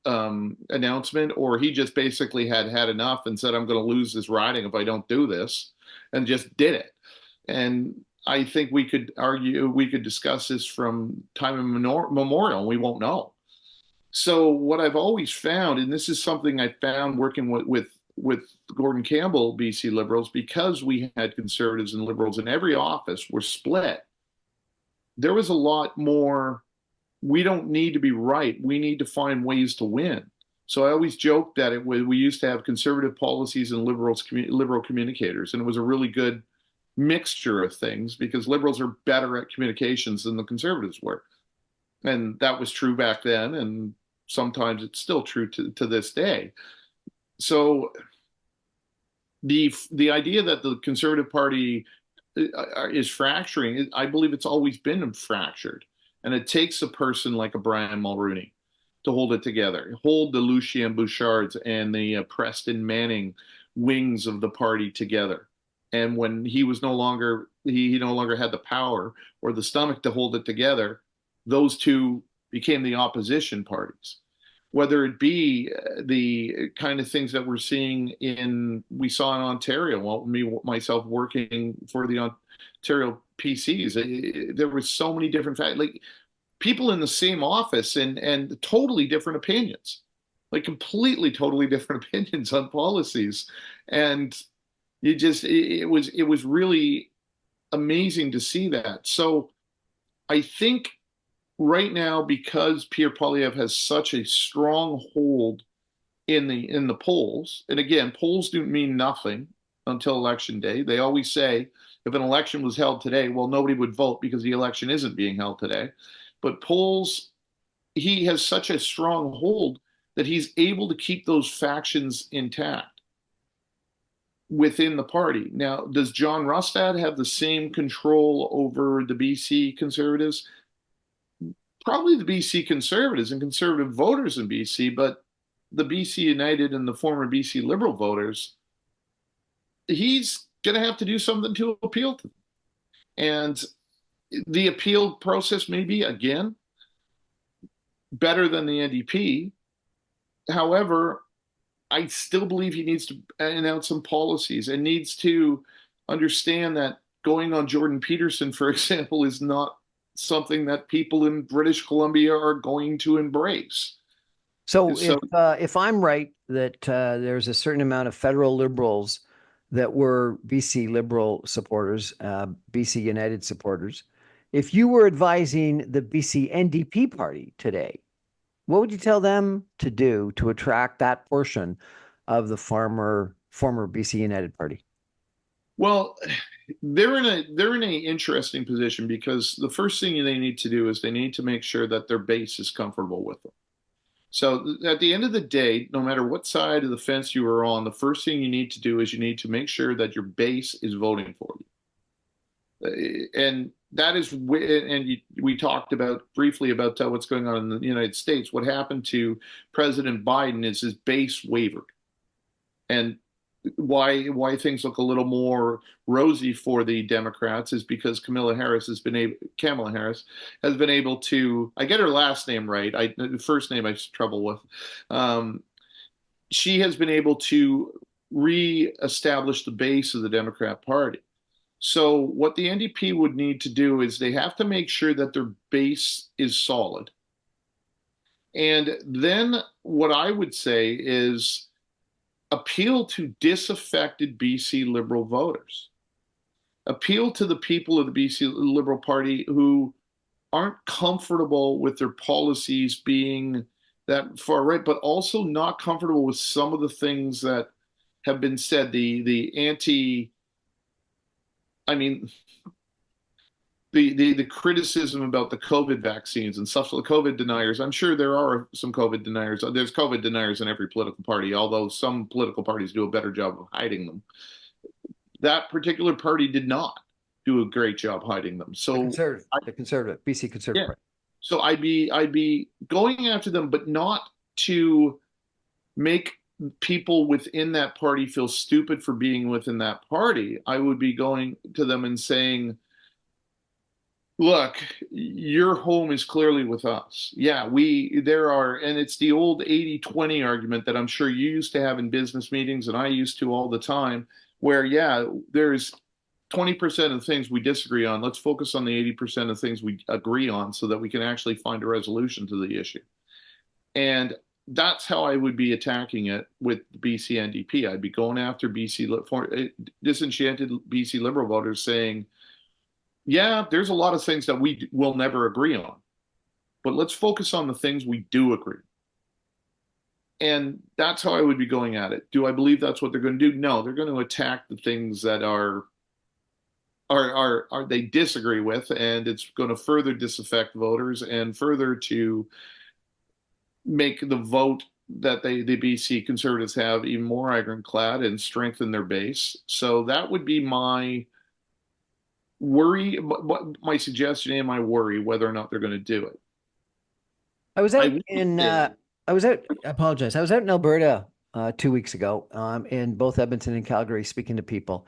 B: announcement, or he just basically had enough and said, I'm going to lose this riding if I don't do this, and just did it. And I think we could argue, we could discuss this from time immemorial, and we won't know. So what I've always found, and this is something I found working with Gordon Campbell, BC Liberals, because we had conservatives and liberals in every office were split. There was a lot more, we don't need to be right. We need to find ways to win. So I always joked that we used to have conservative policies and liberal communicators, and it was a really good mixture of things because liberals are better at communications than the conservatives were. And that was true back then, and sometimes it's still true to this day. So the idea that the Conservative Party is fracturing, I believe it's always been fractured. And it takes a person like a Brian Mulroney to hold it together, hold the Lucien Bouchards and the Preston Manning wings of the party together. And when he was no longer, he no longer had the power or the stomach to hold it together, those two became the opposition parties. Whether it be the kind of things that we're seeing we saw in Ontario, well, myself working for the Ontario PCs, there was so many different factors, like people in the same office and totally different opinions, like completely, totally different opinions on policies. And it was really amazing to see that. So I think right now, because Pierre Poilievre has such a strong hold in the polls, and again, polls do mean nothing until election day. They always say if an election was held today, well, nobody would vote because the election isn't being held today. But polls, he has such a strong hold that he's able to keep those factions intact within the party. Now, does John Rustad have the same control over the BC Conservatives? Probably the BC Conservatives and conservative voters in BC, but the BC United and the former BC Liberal voters, he's going to have to do something to appeal to them. And the appeal process may be, again, better than the NDP. However, I still believe he needs to announce some policies and needs to understand that going on Jordan Peterson, for example, is not something that people in British Columbia are going to embrace.
A: So if I'm right that there's a certain amount of federal liberals that were BC Liberal supporters, BC United supporters, if you were advising the BC NDP party today, what would you tell them to do to attract that portion of the former BC United party?
B: Well, they're in a interesting position because the first thing they need to do is they need to make sure that their base is comfortable with them. So at the end of the day, no matter what side of the fence you are on, the first thing you need to do is you need to make sure that your base is voting for you. And that is, and we talked briefly about what's going on in the United States. What happened to President Biden is his base wavered. And why things look a little more rosy for the Democrats is because Kamala Harris has been able to, I get her last name right. The first name I have trouble with. She has been able to reestablish the base of the Democrat Party. So what the NDP would need to do is they have to make sure that their base is solid. And then what I would say is appeal to disaffected BC Liberal voters. Appeal to the people of the BC Liberal Party who aren't comfortable with their policies being that far right, but also not comfortable with some of the things that have been said. I mean, the criticism about the COVID vaccines and stuff. So the COVID deniers, I'm sure there are some COVID deniers. There's COVID deniers in every political party, although some political parties do a better job of hiding them. That particular party did not do a great job hiding them. So
A: The conservative, BC Conservative
B: yeah,
A: Party.
B: so I'd be going after them, but not to make people within that party feel stupid for being within that party. I would be going to them and saying, look, your home is clearly with us. Yeah, there are, and it's the old 80-20 argument that I'm sure you used to have in business meetings and I used to all the time, where, yeah, there's 20% of things we disagree on. Let's focus on the 80% of things we agree on so that we can actually find a resolution to the issue. And that's how I would be attacking it with BC NDP. I'd be going after disenchanted BC Liberal voters saying, yeah, there's a lot of things that we will never agree on, but let's focus on the things we do agree. And that's how I would be going at it. Do I believe that's what they're going to do? No, they're going to attack the things that they disagree with, and it's going to further disaffect voters and further to make the vote that the BC Conservatives have even more ironclad and strengthen their base. So that would be my worry, my suggestion and my worry whether or not they're going to do it.
A: I was
B: I
A: out
B: will
A: in
B: say,
A: I was out, I apologize. I was out in Alberta 2 weeks ago, in both Edmonton and Calgary speaking to people.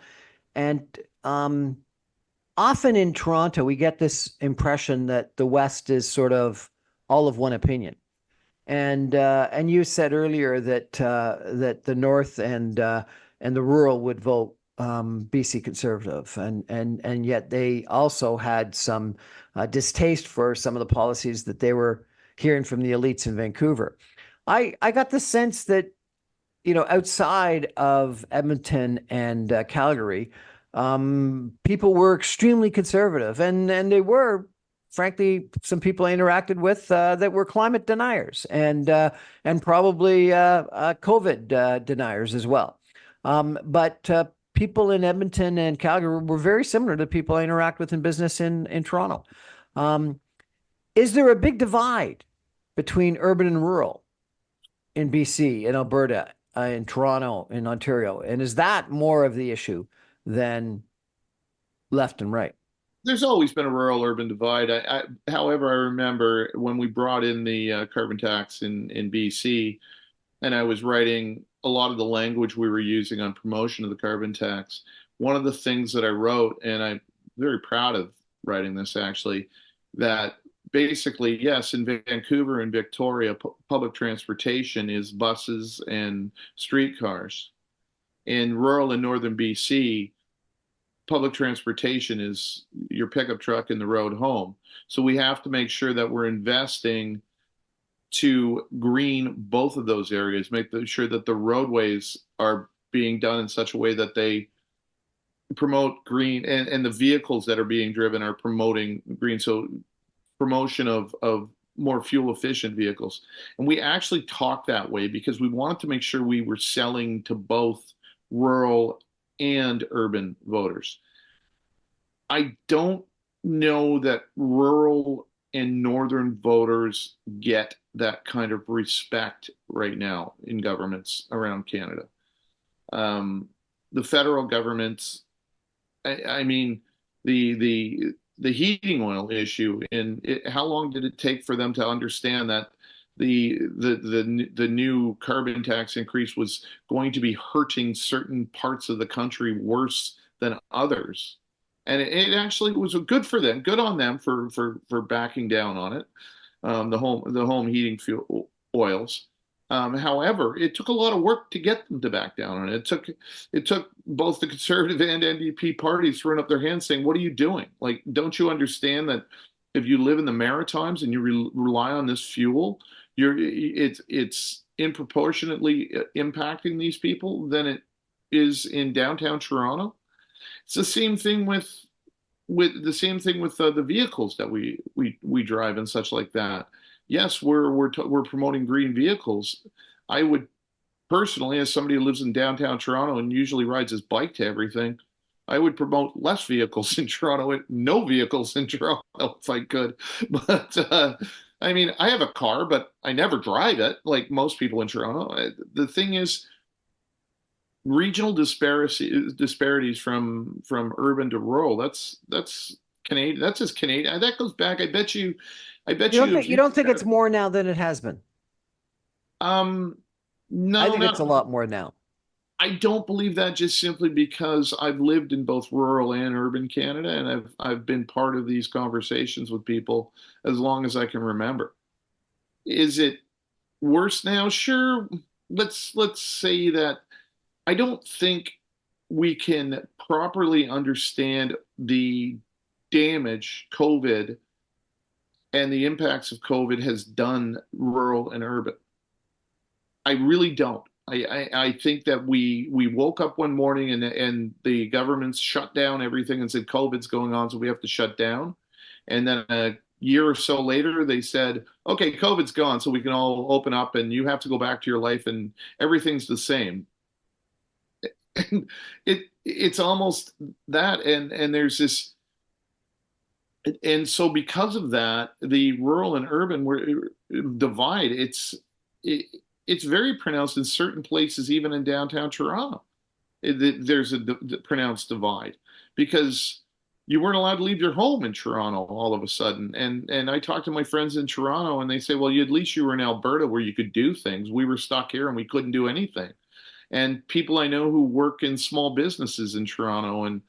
A: And often in Toronto, we get this impression that the West is sort of all of one opinion. And you said earlier that that the North and the rural would vote BC Conservative, and yet they also had some distaste for some of the policies that they were hearing from the elites in Vancouver. I got the sense that, outside of Edmonton and Calgary, people were extremely conservative, and they were, frankly, some people I interacted with that were climate deniers and probably COVID deniers as well. But people in Edmonton and Calgary were very similar to people I interact with in business in Toronto. Um, is there a big divide between urban and rural in BC, in Alberta, in Toronto, in Ontario? And is that more of the issue than left and right?
B: there's always been a rural-urban divide. However, I remember when we brought in the carbon tax in BC, and I was writing a lot of the language we were using on promotion of the carbon tax. One of the things that I wrote, and I'm very proud of writing this actually, that basically, yes, in Vancouver and Victoria, public transportation is buses and streetcars. In rural and northern BC, public transportation is your pickup truck and the road home. So we have to make sure that we're investing to green both of those areas, make sure that the roadways are being done in such a way that they promote green, and the vehicles that are being driven are promoting green. So promotion of more fuel efficient vehicles. And we actually talked that way because we wanted to make sure we were selling to both rural and urban voters. I don't know that rural and northern voters get that kind of respect right now in governments around Canada. The federal governments, I mean, the heating oil issue, and how long did it take for them to understand that the new carbon tax increase was going to be hurting certain parts of the country worse than others? And it actually was good for them, good on them for backing down on it, the home heating fuel oils. However, it took a lot of work to get them to back down on it. It took both the Conservative and NDP parties throwing up their hands saying, "What are you doing? Like, don't you understand that if you live in the Maritimes and you rely on this fuel, it's disproportionately impacting these people than it is in downtown Toronto." It's the same thing with the vehicles that we drive and such like that. Yes, we're promoting green vehicles. I would personally, as somebody who lives in downtown Toronto and usually rides his bike to everything, I would promote less vehicles in Toronto and no vehicles in Toronto if I could. But I mean, I have a car, but I never drive it like most people in Toronto. The thing is, regional disparities from urban to rural. That's Canadian. That's just Canadian. That goes back. I bet you if
A: You
B: you
A: don't think it's more now than it has been?
B: um
A: I
B: no,
A: think it's a
B: not
A: lot more now.
B: I don't believe that just simply because I've lived in both rural and urban Canada, and I've been part of these conversations with people as long as I can remember. Is it worse now? Sure. Let's say that I don't think we can properly understand the damage COVID and the impacts of COVID has done rural and urban. I really don't. I think that we woke up one morning and the governments shut down everything and said COVID's going on, so we have to shut down. And then a year or so later, they said, okay, COVID's gone, so we can all open up and you have to go back to your life and everything's the same. And it's almost that, and there's this, and so because of that, the rural and urban divide. It, it's very pronounced in certain places, even in downtown Toronto. There's a pronounced divide because you weren't allowed to leave your home in Toronto all of a sudden. And I talked to my friends in Toronto, and they say, well, at least you were in Alberta where you could do things. We were stuck here and we couldn't do anything. And people I know who work in small businesses in Toronto, and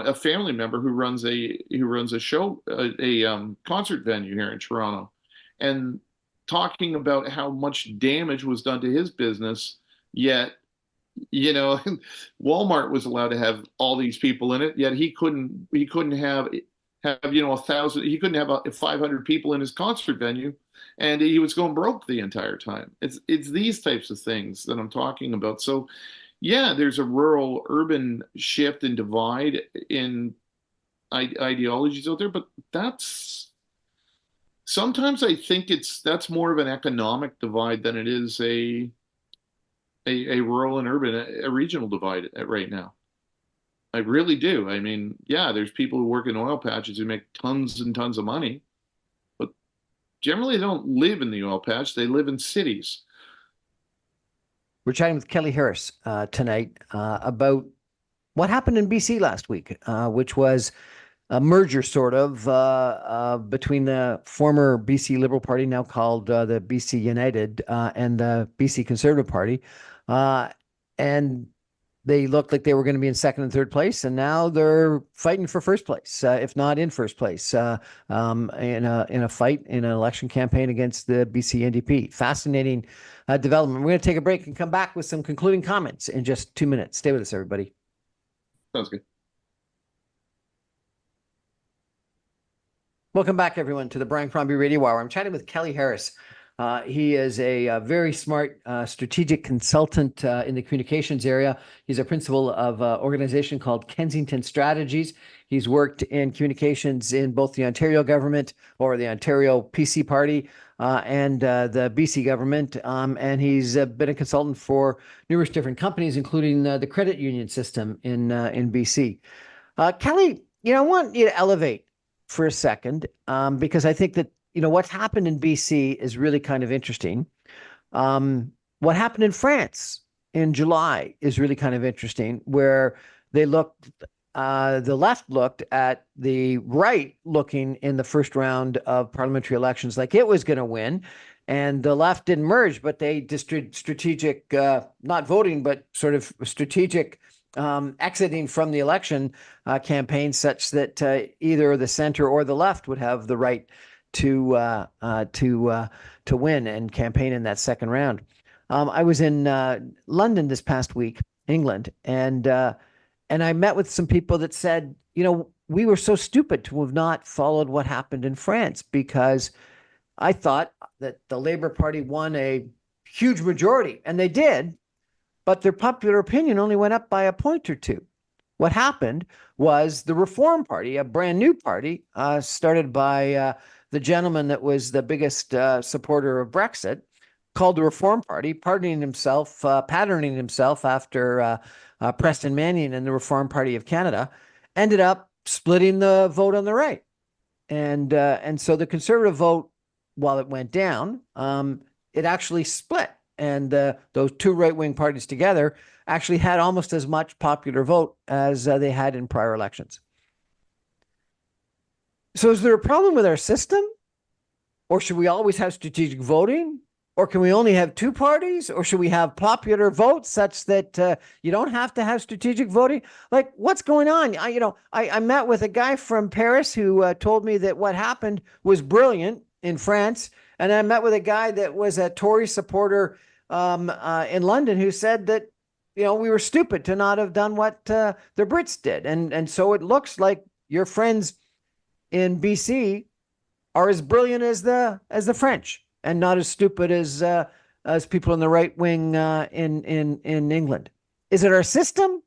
B: a family member who runs a show concert venue here in Toronto, and talking about how much damage was done to his business. Yet, Walmart was allowed to have all these people in it, yet he couldn't have 1,000. He couldn't have 500 people in his concert venue, and he was going broke the entire time. It's these types of things that I'm talking about. So yeah, there's a rural urban shift and divide in ideologies out there, but that's sometimes I think that's more of an economic divide than it is a rural and urban, a regional divide right now. I really do. I mean, yeah, there's people who work in oil patches who make tons and tons of money, but generally they don't live in the oil patch. They live in cities.
A: We're chatting with Kelly Harris tonight about what happened in BC last week, which was a merger sort of between the former BC Liberal Party, now called the BC United, and the BC Conservative Party. And they looked like they were going to be in second and third place, and now they're fighting for first place, if not in first place, in a fight in an election campaign against the BC NDP. Fascinating development. We're going to take a break and come back with some concluding comments in just 2 minutes. Stay with us, everybody.
B: Sounds good.
A: Welcome back, everyone, to the Brian Crombie Radio Hour. I'm chatting with Kelly Harris. He is a very smart strategic consultant in the communications area. He's a principal of an organization called Kensington Strategies. He's worked in communications in both the Ontario government, or the Ontario PC party, and the BC government. And he's been a consultant for numerous different companies, including the credit union system in BC. Kelly, I want you to elevate for a second, because I think that what's happened in BC is really kind of interesting. What happened in France in July is really kind of interesting, where they looked, the left looked at the right looking in the first round of parliamentary elections like it was going to win. And the left didn't merge, but they did strategic, not voting, but sort of strategic exiting from the election campaign, such that either the center or the left would have the right to win and campaign in that second round. I was in London this past week, England, and I met with some people that said, we were so stupid to have not followed what happened in France, because I thought that the Labour Party won a huge majority, and they did, but their popular opinion only went up by a point or two. What happened was the Reform Party, a brand new party, started by the gentleman that was the biggest supporter of Brexit, called the Reform Party, patterning himself after Preston Mannion and the Reform Party of Canada, ended up splitting the vote on the right. And so the conservative vote, while it went down, it actually split. And those two right-wing parties together actually had almost as much popular vote as they had in prior elections. So is there a problem with our system? Or should we always have strategic voting? Or can we only have two parties? Or should we have popular votes such that you don't have to have strategic voting? Like, what's going on? I met with a guy from Paris who told me that what happened was brilliant in France. And I met with a guy that was a Tory supporter in London who said that, we were stupid to not have done what the Brits did. And so it looks like your friends in BC are as brilliant as the French, and not as stupid as people in the right wing in England. Is it our system?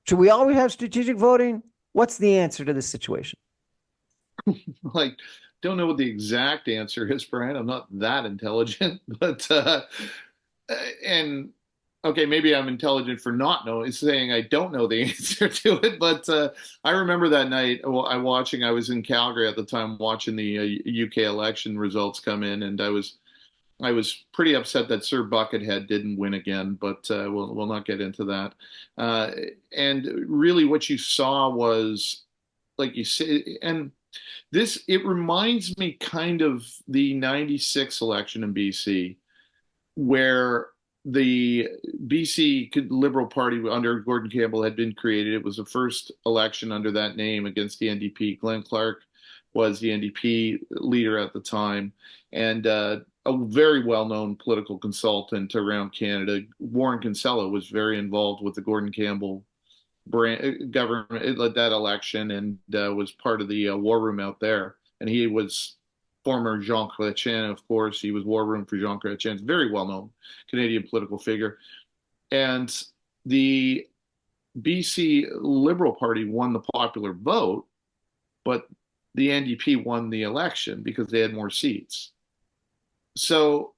A: Should we always have strategic voting? What's the answer to this situation?
B: Like, don't know what the exact answer is, Brian. I'm not that intelligent, but and okay, maybe I'm intelligent for not knowing, saying I don't know the answer to it. But I remember that night. Well, I was in Calgary at the time, watching the UK election results come in, and I was pretty upset that Sir Buckethead didn't win again. But we'll not get into that. Uh, and really, what you saw was, like you say, and it reminds me kind of the '96 election in BC, where the BC Liberal Party under Gordon Campbell had been created. It was the first election under that name against the NDP. Glenn Clark was the NDP leader at the time, and a very well-known political consultant around Canada. Warren Kinsella was very involved with the Gordon Campbell government led that election, and was part of the war room out there. And he was former Jean Chrétien, of course. He was war room for Jean Chrétien, very well-known Canadian political figure. And the BC Liberal Party won the popular vote, but the NDP won the election because they had more seats. So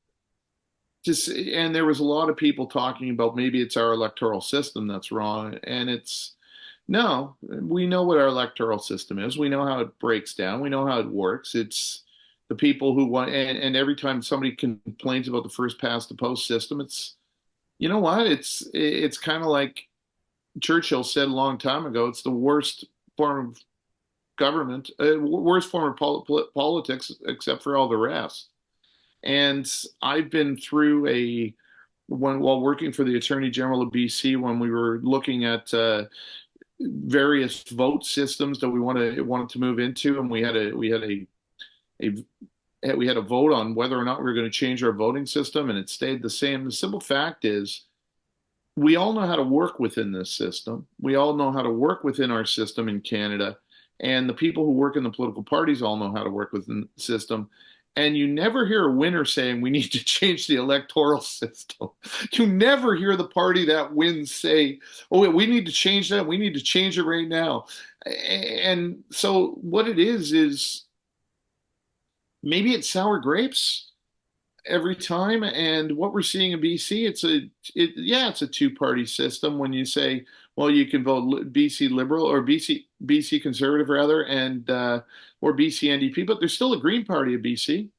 B: and there was a lot of people talking about maybe it's our electoral system that's wrong. And it's no, we know what our electoral system is. We know how it breaks down. We know how it works. It's the people who want, and every time somebody complains about the first past the post system, it's, you know what? It's kind of like Churchill said a long time ago. It's the worst form of government, worst form of politics, except for all the rest. And I've been through while working for the Attorney General of BC, when we were looking at various vote systems that we wanted to move into, and we had a vote on whether or not we were going to change our voting system, and it stayed the same. The simple fact is, we all know how to work within this system. We all know how to work within our system in Canada, and the people who work in the political parties all know how to work within the system. And you never hear a winner saying we need to change the electoral system. You never hear the party that wins say, "Oh, we need to change that. We need to change it right now." And so what it is maybe it's sour grapes every time. And what we're seeing in BC, it's a two-party system. When you say, well, you can vote BC Liberal or BC Conservative rather, and or BC NDP, but there's still a Green Party of BC.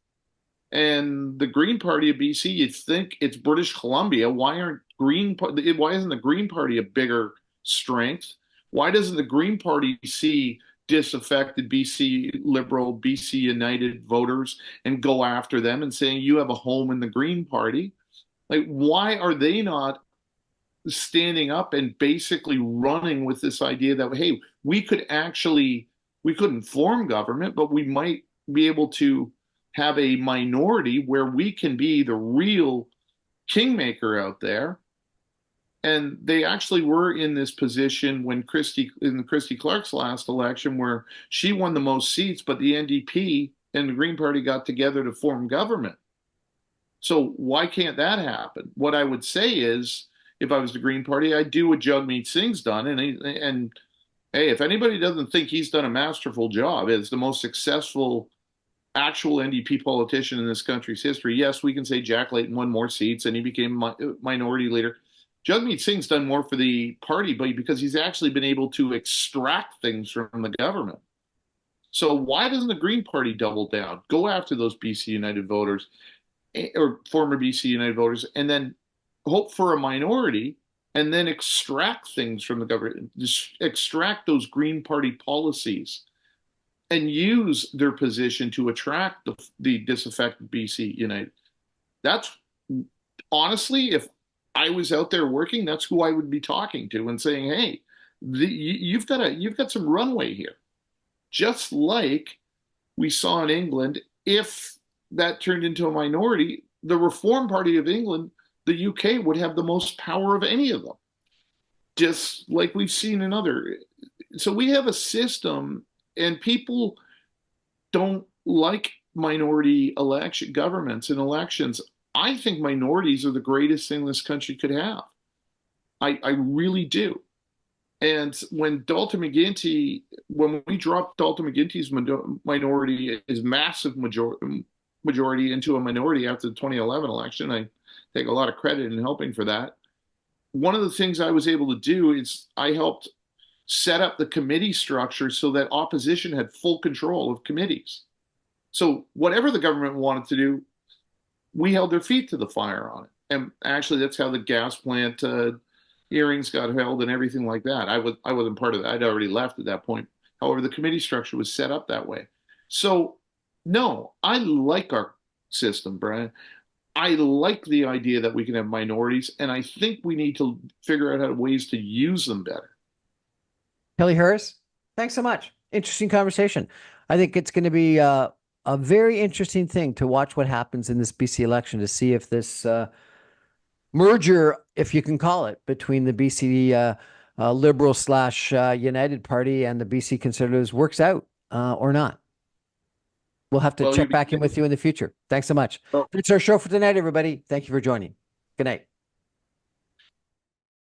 B: And the Green Party of BC, you'd think it's British Columbia. Why isn't the Green Party a bigger strength? Why doesn't the Green Party see disaffected BC Liberal, BC United voters and go after them and saying you have a home in the Green Party? Like, why are they not standing up and basically running with this idea that, hey, we couldn't form government, but we might be able to have a minority where we can be the real kingmaker out there. And they actually were in this position when in Christy Clark's last election, where she won the most seats, but the NDP and the Green Party got together to form government. So why can't that happen? What I would say is, if I was the Green Party, I'd do what Jagmeet Singh's done. And hey, if anybody doesn't think he's done a masterful job, as the most successful actual NDP politician in this country's history. Yes, we can say Jack Layton won more seats and he became minority leader. Jagmeet Singh's done more for the party, but because he's actually been able to extract things from the government. So why doesn't the Green Party double down, go after those BC United voters or former BC United voters, and then hope for a minority and then extract things from the government, just extract those Green Party policies and use their position to attract the disaffected BC United. That's honestly, if I was out there working, that's who I would be talking to and saying, "Hey, you've got some runway here." Just like we saw in England, if that turned into a minority, the Reform Party of England, the UK, would have the most power of any of them. Just like we've seen in other. So we have a system, and people don't like minority election governments and elections. I think minorities are the greatest thing this country could have. I really do. And when when we dropped Dalton McGuinty's minority, his massive majority into a minority after the 2011 election, I take a lot of credit in helping for that. One of the things I was able to do is I helped set up the committee structure so that opposition had full control of committees. So whatever the government wanted to do, we held their feet to the fire on it. And actually, that's how the gas plant hearings got held and everything like that. I wasn't part of that. I'd already left at that point. However, the committee structure was set up that way. So, no, I like our system, Brian. I like the idea that we can have minorities, and I think we need to figure out ways to use them better.
A: Kelly Harris, thanks so much. Interesting conversation. I think it's going to be a very interesting thing to watch what happens in this BC election, to see if this merger, if you can call it, between the BC Liberal / United Party and the BC Conservatives works out or not. We'll have to check back in with you in the future. Thanks so much.
B: Oh.
A: That's our show for tonight, everybody. Thank you for joining. Good night.